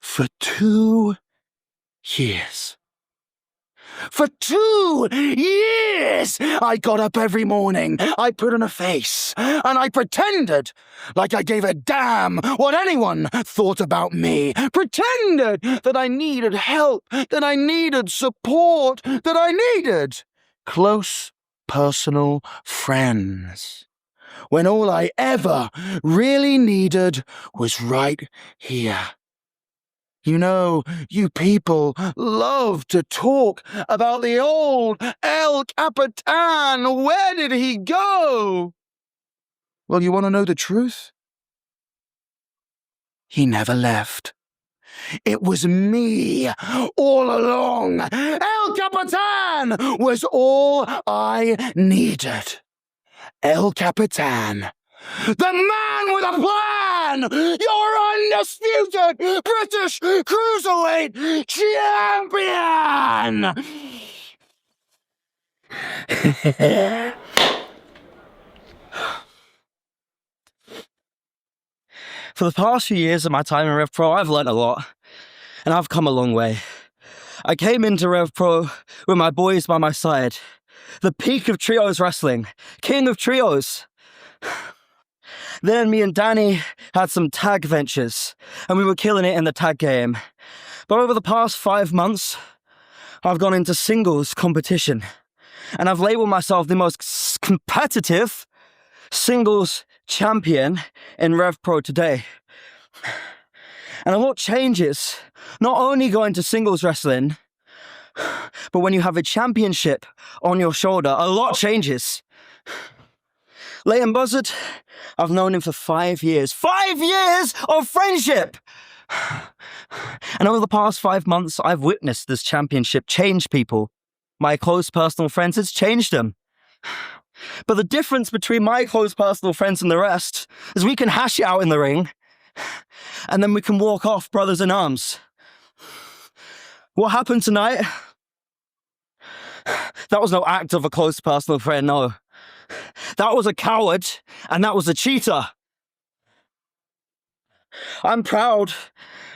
For 2 years. For 2 years! I got up every morning, I put on a face, and I pretended like I gave a damn what anyone thought about me. Pretended that I needed help, that I needed support, that I needed close personal friends. When all I ever really needed was right here. You know, you people love to talk about the old El Capitan. Where did he go? Well, you want to know the truth? He never left. It was me all along. El Capitan was all I needed. El Capitan. The man with a plan! Your undisputed British Cruiserweight Champion! For the past few years of my time in Rev Pro, I've learnt a lot, and I've come a long way. I came into Rev Pro with my boys by my side. The peak of trios wrestling. King of trios. Then me and Danny had some tag ventures, and we were killing it in the tag game. But over the past 5 months, I've gone into singles competition, and I've labelled myself the most competitive singles champion in Rev Pro today. And a lot changes, not only going to singles wrestling, but when you have a championship on your shoulder, a lot changes. Leyton Buzzard, I've known him for 5 years. 5 years of friendship! And over the past 5 months, I've witnessed this championship change people. My close personal friends, it's changed them. But the difference between my close personal friends and the rest is we can hash it out in the ring, and then we can walk off brothers in arms. What happened tonight? That was no act of a close personal friend, no. That was a coward, and that was a cheater. I'm proud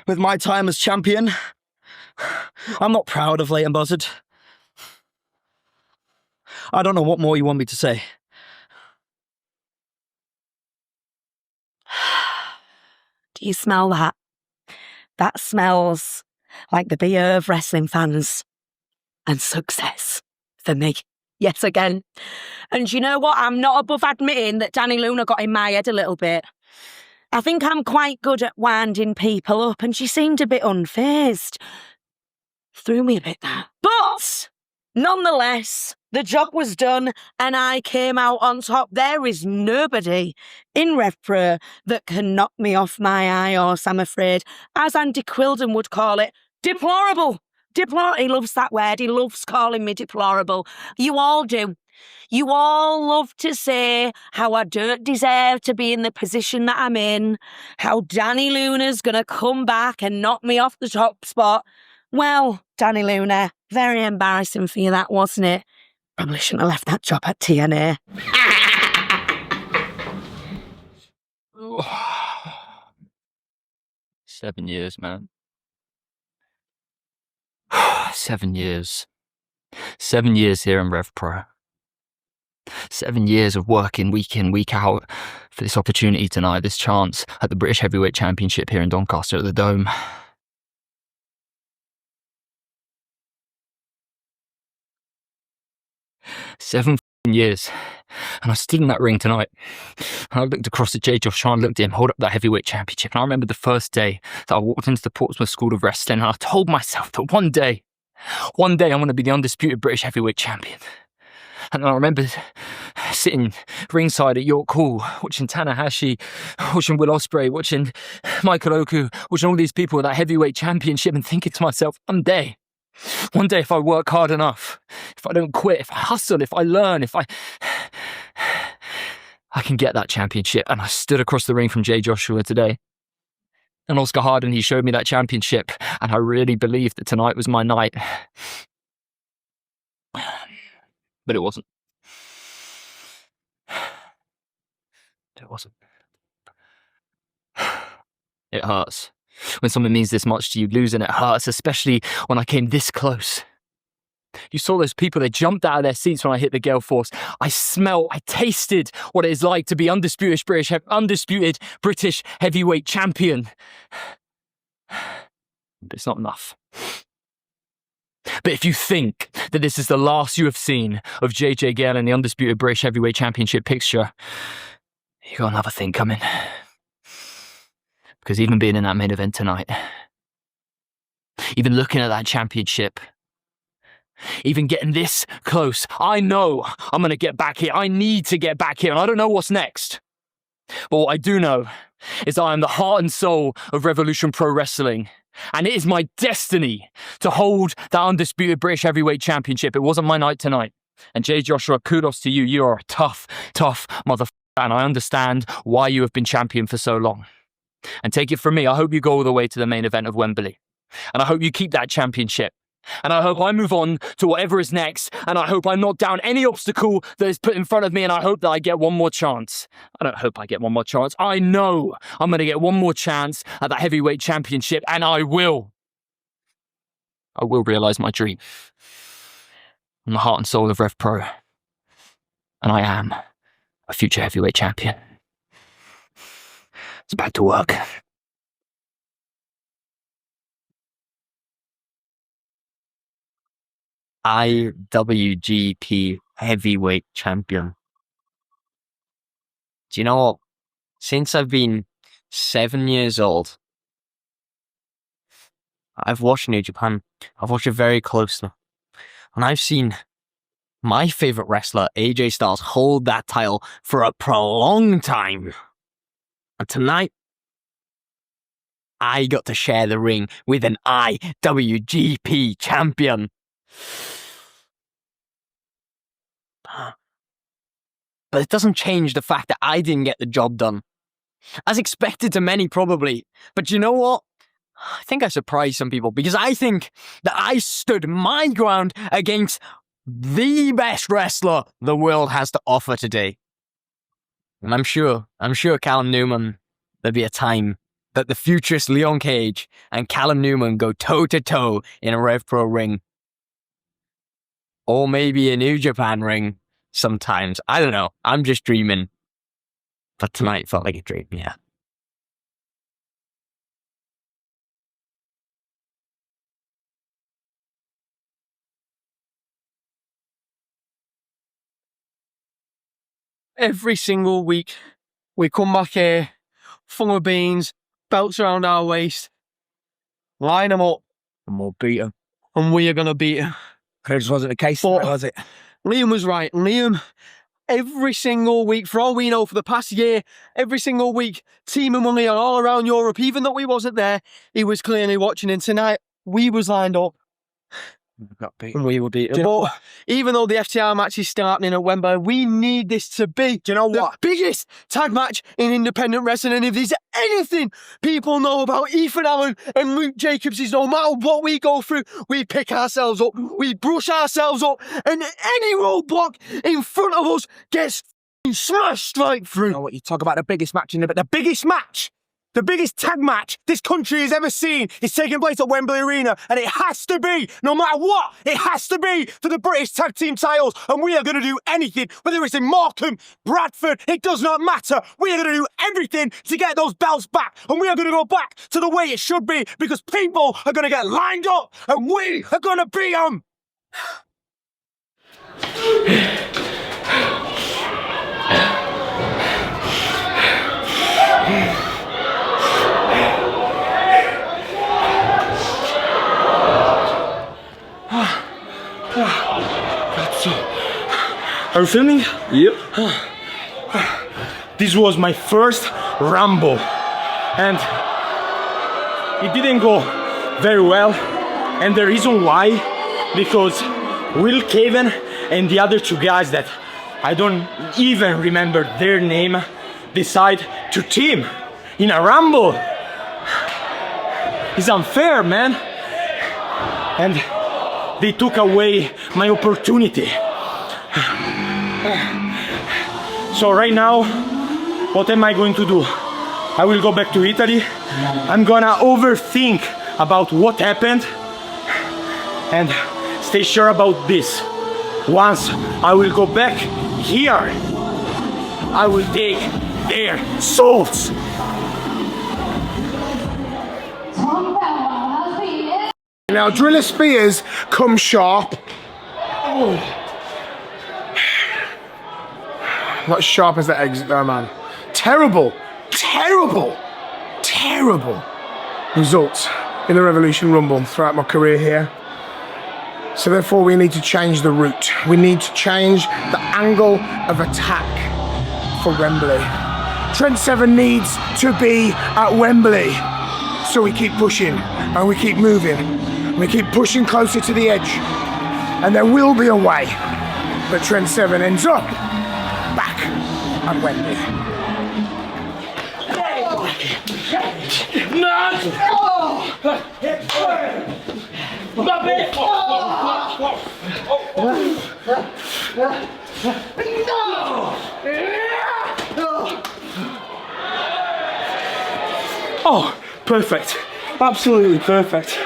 with my time as champion. I'm not proud of Leyton Buzzard. I don't know what more you want me to say. Do you smell that? That smells like the beer of wrestling fans. And success for me, yet again. And you know what? I'm not above admitting that Danny Luna got in my head a little bit. I think I'm quite good at winding people up, and she seemed a bit unfazed. Threw me a bit, that. But nonetheless, the job was done, and I came out on top. There is nobody in Rev Pro that can knock me off my high horse, I'm afraid. As Andy Quilden would call it, deplorable. He loves that word. He loves calling me deplorable. You all do. You all love to say how I don't deserve to be in the position that I'm in, how Danny Luna's going to come back and knock me off the top spot. Well, Danny Luna, very embarrassing for you, that, wasn't it? Probably shouldn't have left that job at TNA. 7 years, man. 7 years. 7 years here in Rev Pro. 7 years of working week in, week out for this opportunity tonight, this chance at the British Heavyweight Championship here in Doncaster at the Dome. 7 years. And I stood in that ring tonight. And I looked across at J. Josh and looked at him hold up that heavyweight championship. And I remember the first day that I walked into the Portsmouth School of Wrestling, and I told myself that one day I'm going to be the undisputed British heavyweight champion. And I remember sitting ringside at York Hall, watching Tanahashi, watching Will Ospreay, watching Michael Oku, watching all these people with that heavyweight championship, and thinking to myself, one day, if I work hard enough, if I don't quit, if I hustle, if I learn, I can get that championship. And I stood across the ring from Jay Joshua today. And Oscar Harden, he showed me that championship. And I really believed that tonight was my night. But it wasn't. It wasn't. It hurts. When something means this much to you, losing it hurts, especially when I came this close. You saw those people, they jumped out of their seats when I hit the Gale Force. I tasted what it is like to be undisputed British heavyweight champion. But it's not enough. But if you think that this is the last you have seen of JJ Gale in the undisputed British heavyweight championship picture, you got another thing coming. Because even being in that main event tonight, even looking at that championship, even getting this close, I know I'm going to get back here. I need to get back here, and I don't know what's next. But what I do know is I am the heart and soul of Revolution Pro Wrestling, and it is my destiny to hold that undisputed British heavyweight championship. It wasn't my night tonight. And Jay Joshua, kudos to you. You are a tough motherfucker, and I understand why you have been champion for so long. And take it from me, I hope you go all the way to the main event of Wembley. And I hope you keep that championship. And I hope I move on to whatever is next. And I hope I knock down any obstacle that is put in front of me. And I hope that I get one more chance. I don't hope I get one more chance. I know I'm going to get one more chance at that heavyweight championship. And I will. I will realise my dream. I'm the heart and soul of Rev Pro. And I am a future heavyweight champion. It's back to work. IWGP heavyweight champion. Do you know what? Since I've been 7 years old, I've watched New Japan. I've watched it very closely. And I've seen my favourite wrestler, AJ Styles, hold that title for a prolonged time. And tonight, I got to share the ring with an IWGP champion. But it doesn't change the fact that I didn't get the job done. As expected to many, probably. But you know what? I think I surprised some people because I think that I stood my ground against the best wrestler the world has to offer today. And I'm sure Callum Newman, there'll be a time that the futurist Leon Cage and Callum Newman go toe-to-toe in a Rev Pro ring. Or maybe a New Japan ring sometimes. I don't know. I'm just dreaming. But tonight felt like a dream, yeah. Every single week, we come back here, full of beans, belts around our waist, line them up, And we'll beat them. and we are going to beat them. It just wasn't the case, But- was it? Liam was right. Liam, every single week, for all we know, for the past year, every single week, teaming with Leon all around Europe, even though he wasn't there, he was clearly watching. And tonight, we was lined up, Got beat. and we were beaten. But even though the FTR match is starting at Wembley, we need this to be Do you know the what? biggest tag match in independent wrestling. And if there's anything people know about Ethan Allen and Luke Jacobs is no matter what we go through, we pick ourselves up, we brush ourselves up, and any roadblock in front of us gets smashed right You through. know what? You talk about the biggest match in the biggest match. The biggest tag match this country has ever seen is taking place at Wembley Arena, and it has to be, no matter what, it has to be for the British tag team titles, and we are going to do anything, whether it's in Morecambe, Bradford, it does not matter. We are going to do everything to get those belts back, and we are going to go back to the way it should be, because people are going to get lined up, and we are going to beat them. Are you filming? Yep. This was my first Rumble, and it didn't go very well. And the reason why, because Will Caven and the other two guys that I don't even remember their name decide to team in a Rumble. It's unfair, man. And they took away my opportunity. So right now, what am I going to do? I will go back to Italy. I'm gonna overthink about what happened and stay sure about this. Once I will go back here, I will take their souls. Now, driller spears come sharp. Oh. Not sharp as the exit though, man. Terrible, terrible, terrible results in the Revolution Rumble throughout my career here. So therefore we need to change the route. We need to change the angle of attack for Wembley. Trent Seven needs to be at Wembley. So we keep pushing and we keep moving. We keep pushing closer to the edge. And there will be a way that Trent Seven ends up back at Wembley. Oh, perfect. Absolutely perfect.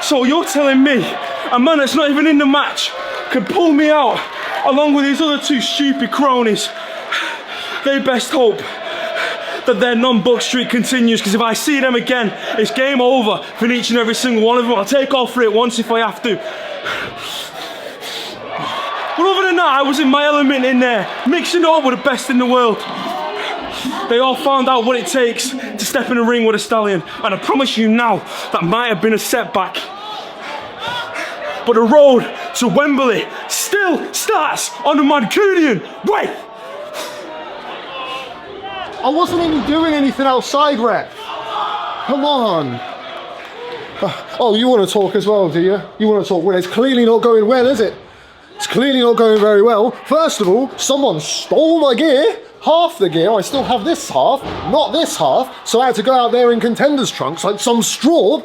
So you're telling me a man that's not even in the match can pull me out along with these other two stupid cronies? They best hope that their non-book streak continues, because if I see them again, it's game over for each and every single one of them. I'll take all three at once if I have to. But other than that, I was in my element in there, mixing it up with the best in the world. They all found out what it takes to step in the ring with a stallion, and I promise you now, that might have been a setback. But the road to Wembley still starts on the Mancunian way. I wasn't even doing anything outside, Rep. Come on. Oh, you want to talk as well, do you? You want to talk? Well, it's clearly not going well, is it? It's clearly not going very well. First of all, someone stole my gear. Half the gear. I still have this half, not this half. So I had to go out there in contenders trunks like some straw.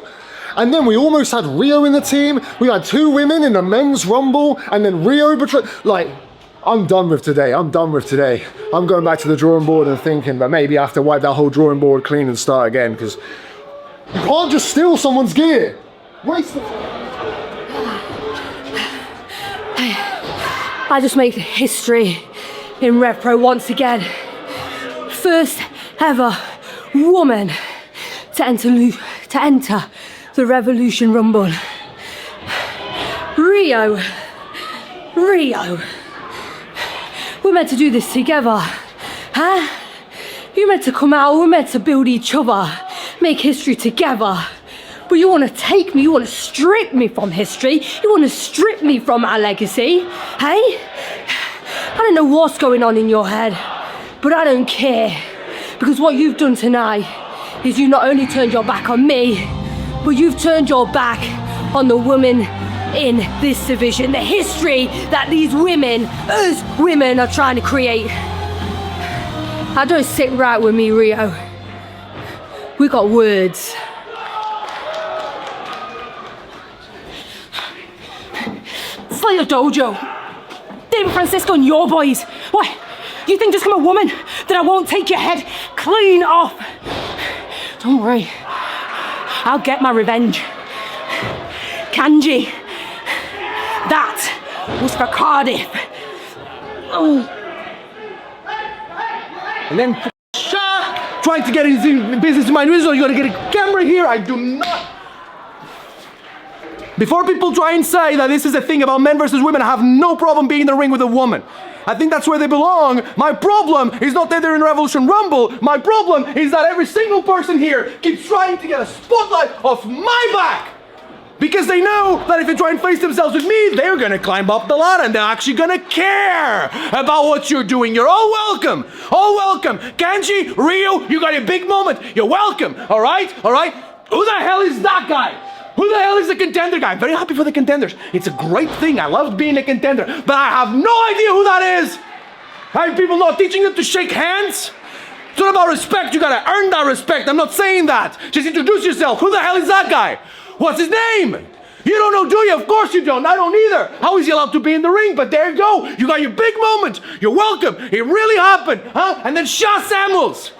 And then we almost had Rhio in the team. We had two women in the men's rumble, and then Rhio betrayed. Like, I'm done with today. I'm done with today. I'm going back to the drawing board and thinking that maybe I have to wipe that whole drawing board clean and start again, because you can't just steal someone's gear. Waste of I just made history in Rev Pro once again. First ever woman to enter the Revolution Rumble. Rhio. We're meant to do this together, huh? You're meant to come out, we're meant to build each other, make history together. But you want to take me, you want to strip me from history, you want to strip me from our legacy, hey? I don't know what's going on in your head, but I don't care. Because what you've done tonight is you not only turned your back on me, but you've turned your back on the women in this division, the history that these women, us women, are trying to create. I don't sit right with me, Rhio. We got words. Slater Dojo, David Francisco and your boys. What? You think just 'cause I'm a woman that I won't take your head clean off? Don't worry. I'll get my revenge. Kanji. That was for Cardiff. Oh. And then Sha trying to get his business in my business. You gotta get a camera here. I do not. Before people try and say that this is a thing about men versus women, I have no problem being in the ring with a woman. I think that's where they belong. My problem is not that they're in Revolution Rumble. My problem is that every single person here keeps trying to get a spotlight off my back. Because they know that if they try and face themselves with me, they're gonna climb up the ladder and they're actually gonna care about what you're doing. You're all welcome. All welcome. Kanji, Rhio, you got a big moment. You're welcome. All right? All right? Who the hell is that guy? Who the hell is the contender guy? I'm very happy for the contenders. It's a great thing. I love being a contender. But I have no idea who that is. Have people not teaching them to shake hands? It's not about respect. You gotta earn that respect. I'm not saying that. Just introduce yourself. Who the hell is that guy? What's his name? You don't know, do you? Of course you don't. I don't either. How is he allowed to be in the ring? But there you go. You got your big moment. You're welcome. It really happened, huh? And then Sha Samuels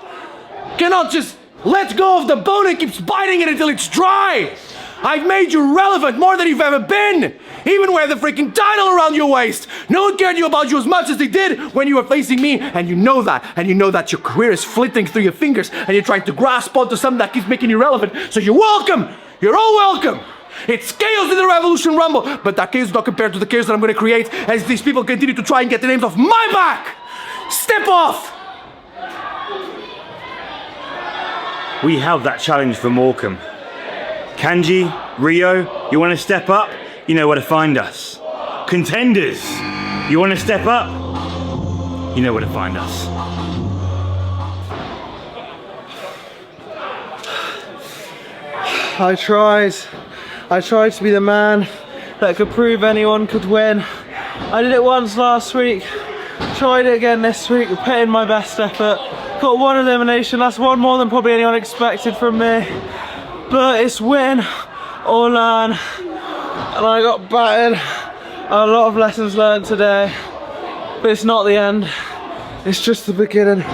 cannot just let go of the bone and keeps biting it until it's dry. I've made you relevant more than you've ever been. Even wear the freaking title around your waist. No one cared about you as much as they did when you were facing me, and you know that. And you know that your career is flitting through your fingers, and you're trying to grasp onto something that keeps making you relevant. So you're welcome. You're all welcome. It's chaos in the Revolution Rumble, but that chaos is not compared to the chaos that I'm going to create as these people continue to try and get the names off my back. Step off. We have that challenge for Morecambe. Kanji, Rhio, you want to step up? You know where to find us. Contenders, you want to step up? You know where to find us. I tried to be the man that could prove anyone could win. I did it once last week, tried it again this week, put in my best effort. Got one elimination, that's one more than probably anyone expected from me. But it's win or learn. And I got battered. A lot of lessons learned today. But it's not the end. It's just the beginning.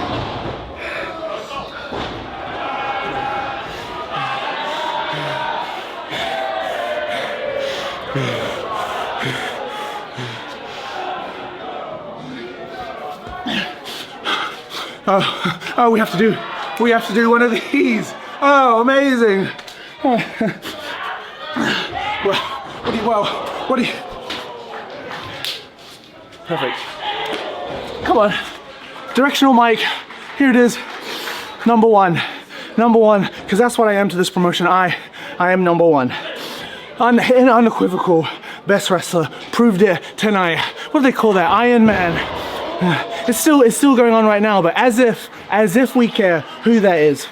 Oh, we have to do one of these. Oh, amazing. What do you? Perfect. Come on. Directional mic. Here it is. Number one, because that's what I am to this promotion. I am number one. Unequivocal best wrestler. Proved it tonight. What do they call that? Iron Man. It's still going on right now, but as if we care who that is.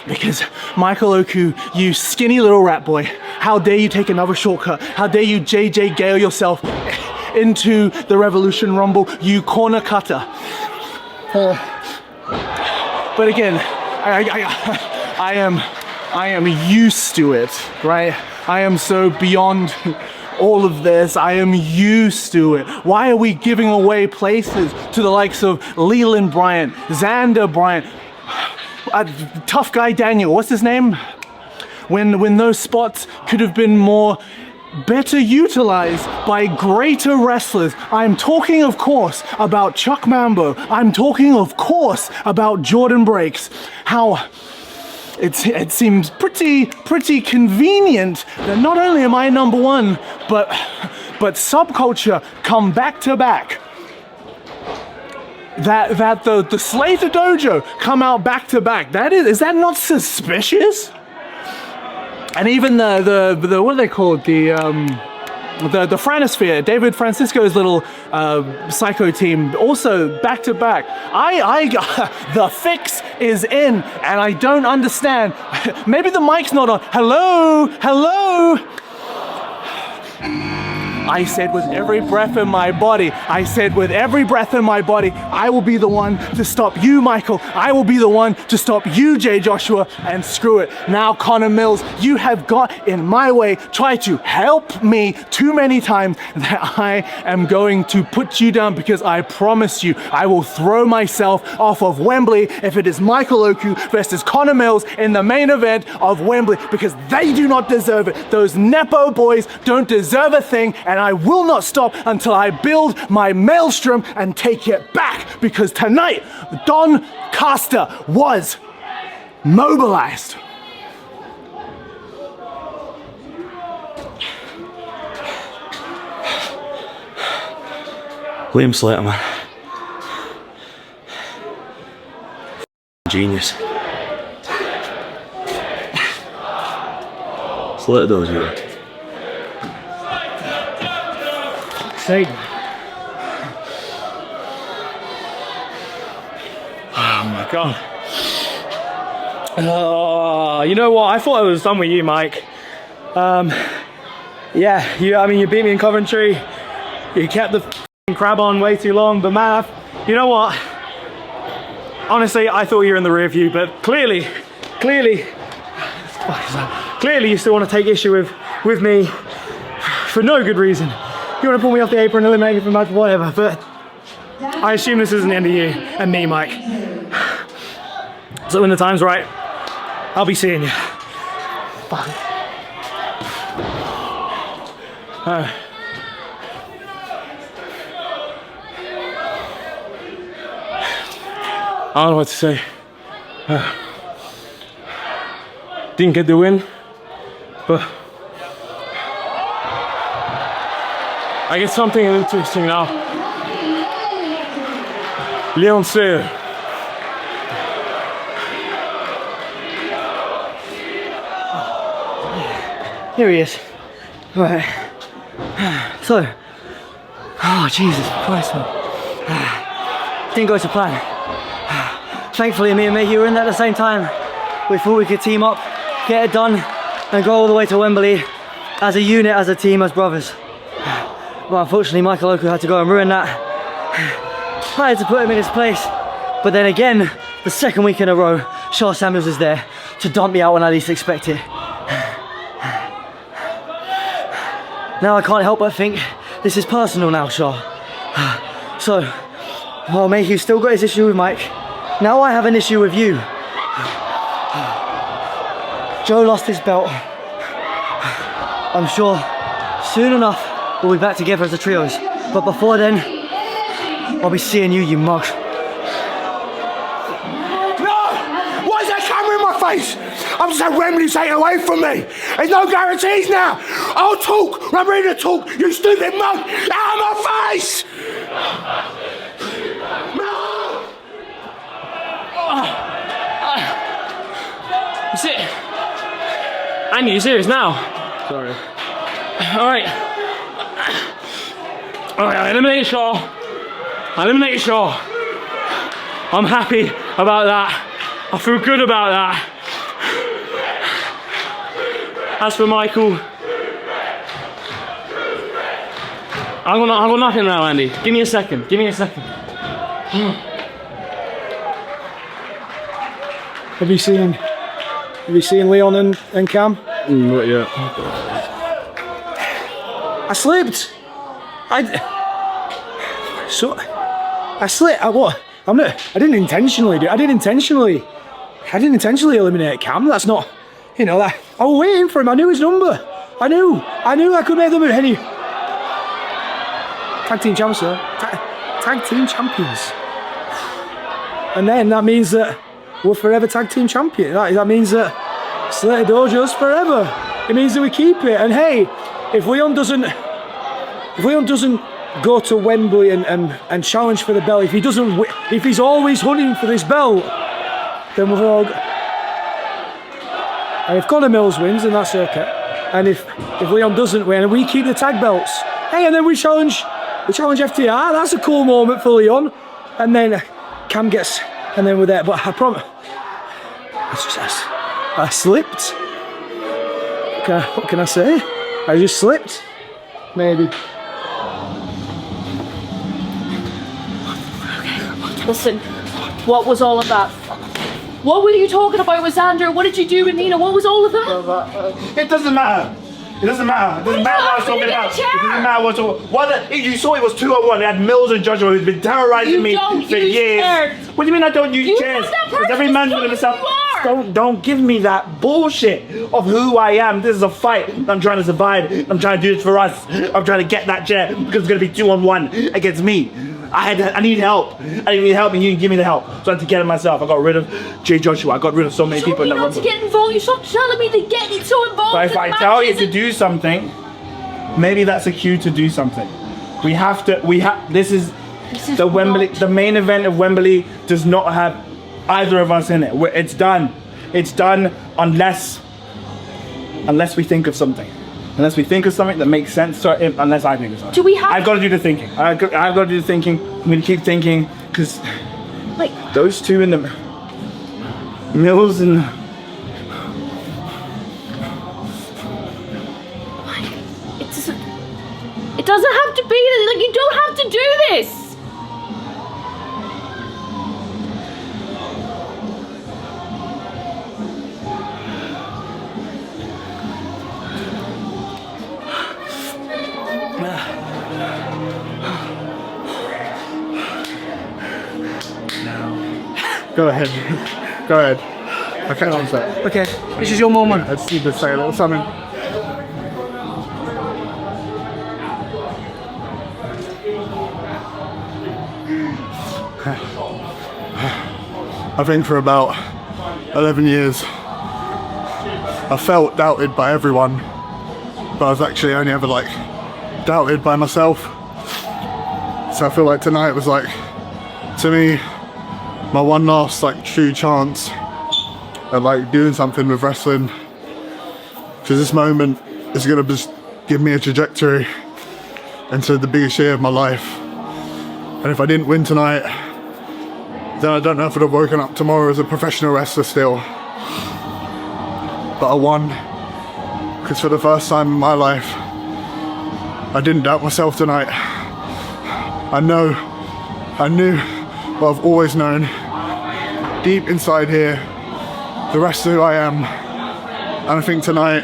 Because Michael Oku, you skinny little rat boy, how dare you take another shortcut? How dare you JJ Gale yourself into the Revolution Rumble, you corner cutter. But again, I am used to it, right? I am so beyond all of this. I am used to it. Why are we giving away places to the likes of Leland Bryant, Zander Bryant, tough guy Daniel, what's his name? When those spots could have been better utilized by greater wrestlers. I'm talking, of course, about Chuck Mambo. I'm talking, of course, about Jordan Breaks. How it seems pretty convenient that not only am I number one, but Subculture come back to back. That the Slater Dojo come out back to back. Is that not suspicious? And even the what are they called? The Franosphere, David Francisco's little psycho team, also back to back. The fix is in, and I don't understand. Maybe the mic's not on. Hello. I said with every breath in my body, I will be the one to stop you, Michael. I will be the one to stop you, Jay Joshua, and screw it. Now, Connor Mills, you have got in my way, tried to help me too many times that I am going to put you down, because I promise you, I will throw myself off of Wembley if it is Michael Oku versus Connor Mills in the main event of Wembley, because they do not deserve it. Those Nepo boys don't deserve a thing, and I will not stop until I build my maelstrom and take it back, because tonight Don Caster was mobilized. William Slater, man. Genius. Slater does you. Satan. Oh my god. You know what? I thought I was done with you, Mike. Yeah, you beat me in Coventry. You kept the crab on way too long, but man, you know what? Honestly, I thought you were in the rear view, but clearly you still want to take issue with me. for no good reason. You want to pull me off the apron and eliminate me from the match, whatever, but I assume this isn't the end of you and me, Mike. So when the time's right, I'll be seeing you. Fuck. I don't know what to say. Didn't get the win, but I get something interesting now. Leon Slater. Here he is. Right. So, oh Jesus Christ, man. Didn't go to plan. Thankfully, me and Mayhew were in there at the same time. We thought we could team up, get it done, and go all the way to Wembley as a unit, as a team, as brothers. But unfortunately, Michael Oku had to go and ruin that. I had to put him in his place. But then again, the second week in a row, Sha Samuels is there to dump me out when I least expect it. Now I can't help but think this is personal now, Sha. So, while Mayhew's still got his issue with Mike, now I have an issue with you. Joe lost his belt. I'm sure soon enough we'll be back together as the trios. But before then, I'll be seeing you, you mug. No! Why is that camera in my face? I'm just had Wembley taken away from me. There's no guarantees now. I'll talk. I'm ready to talk. You stupid mug. Out of my face! No! That's it. Andy, you serious now? Sorry. Alright. Alright, I eliminated Sha. I'm happy about that. I feel good about that. As for Michael, I got nothing now, Andy. Give me a second. Have you seen Leon and Cam? Not yet. I slipped. I slipped. I didn't intentionally do it. I didn't intentionally eliminate Cam. That's not, that. I was waiting for him. I knew his number. I knew I could make them any. Tag team champions, sir. Tag team champions. And then that means that we're forever tag team champion. That means that Slater Dojo's forever. It means that we keep it. And hey, if Leon doesn't go to Wembley and challenge for the belt, if he's always hunting for this belt, then we're all. And if Conor Mills wins, then that's okay. And if Leon doesn't win and we keep the tag belts, hey, and then we challenge FTR, that's a cool moment for Leon. And then Cam gets, and then we're there. But I promise, I slipped. What can I say? I just slipped. Maybe. Listen, what was all of that? What were you talking about with Zander? What did you do with Nino? What was all of that? It doesn't matter. It doesn't matter what I was talking about. It doesn't matter what I was talking. You saw it was 2-on-1. It had Mills and Joshua who's been terrorizing me for years. Chairs. What do you mean I don't use chairs? Because every man's for himself. Don't give me that bullshit of who I am. This is a fight. I'm trying to survive. I'm trying to do this for us. I'm trying to get that chair because it's gonna be 2-on-1 against me. I need help. I need help, and you didn't give me the help. So I had to get it myself. I got rid of Jay Joshua. I got rid of so many people in that room. You not to get involved. You stop telling me to get so involved. But if I tell you to do something, maybe that's a cue to do something. This is the Wembley. The main event of Wembley does not have either of us in it. It's done. It's done unless we think of something. Unless we think of something that makes sense, unless I think of something. Do we have? I've got to do the thinking. I've got to do the thinking. I'm going to keep thinking because those two in the Mills and it doesn't have to be like you don't have to do this. Go ahead. Go ahead. I can't answer that. Okay, this is your moment. Let's see this say a little something. I think for about 11 years, I felt doubted by everyone, but I was actually only ever like doubted by myself. So I feel like tonight was like, to me, my one last like true chance at like doing something with wrestling, because this moment is gonna just give me a trajectory into the biggest year of my life. And if I didn't win tonight, then I don't know if I'd have woken up tomorrow as a professional wrestler still. But I won, because for the first time in my life, I didn't doubt myself tonight. I knew what I've always known, deep inside here, the rest of who I am. And I think tonight,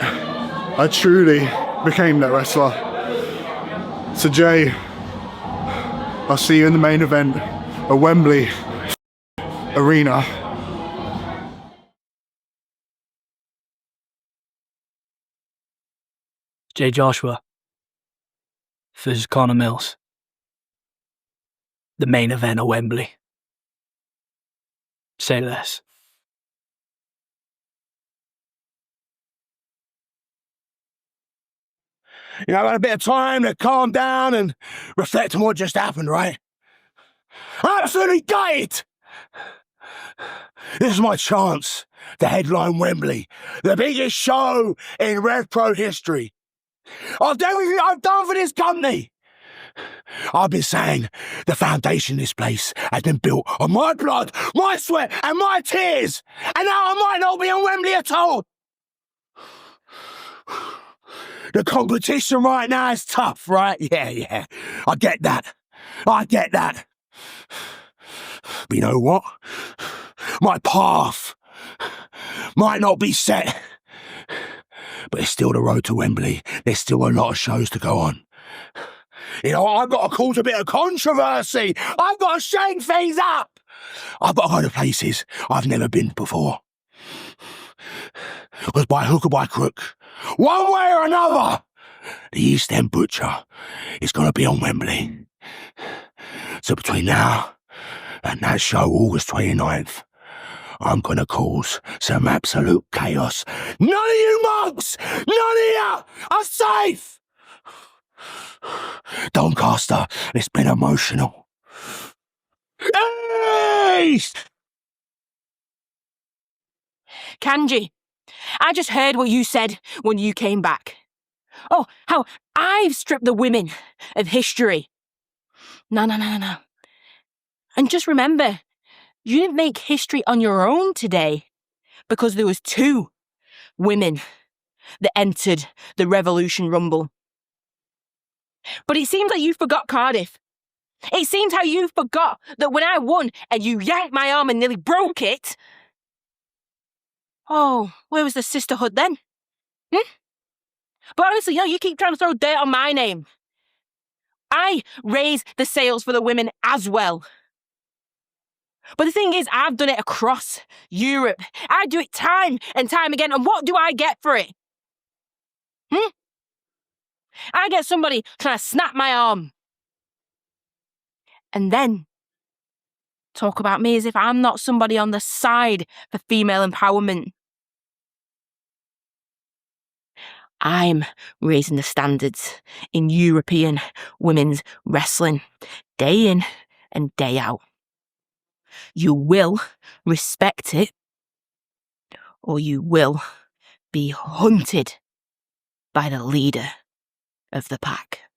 I truly became that wrestler. So Jay, I'll see you in the main event at Wembley Arena. Jay Joshua versus Connor Mills. The main event at Wembley. Say less. You know, I've had a bit of time to calm down and reflect on what just happened, right? I absolutely gutted! This is my chance to headline Wembley, the biggest show in Rev Pro history. I've done everything I've done for this company. I've been saying the foundation of this place has been built on my blood, my sweat, and my tears, and now I might not be on Wembley at all. The competition right now is tough, right? Yeah. I get that. But you know what? My path might not be set, but it's still the road to Wembley. There's still a lot of shows to go on. You know, I've got to cause a bit of controversy. I've got to shake things up. I've got to go to places I've never been before. Because by hook or by crook, one way or another, the East End Butcher is going to be on Wembley. So between now and that show, August 29th, I'm going to cause some absolute chaos. None of you mugs, none of you are safe. Doncaster, it's been emotional. East! Kanji, I just heard what you said when you came back. Oh, how I've stripped the women of history. No. And just remember, you didn't make history on your own today, because there was 2 women that entered the Revolution Rumble. But it seems like you forgot Cardiff. It seems how you forgot that when I won and you yanked my arm and nearly broke it. Oh, where was the sisterhood then? But honestly, you keep trying to throw dirt on my name. I raise the sales for the women as well. But the thing is, I've done it across Europe. I do it time and time again, and what do I get for it? I get somebody trying to snap my arm. And then talk about me as if I'm not somebody on the side for female empowerment. I'm raising the standards in European women's wrestling, day in and day out. You will respect it, or you will be hunted by the leader of the pack.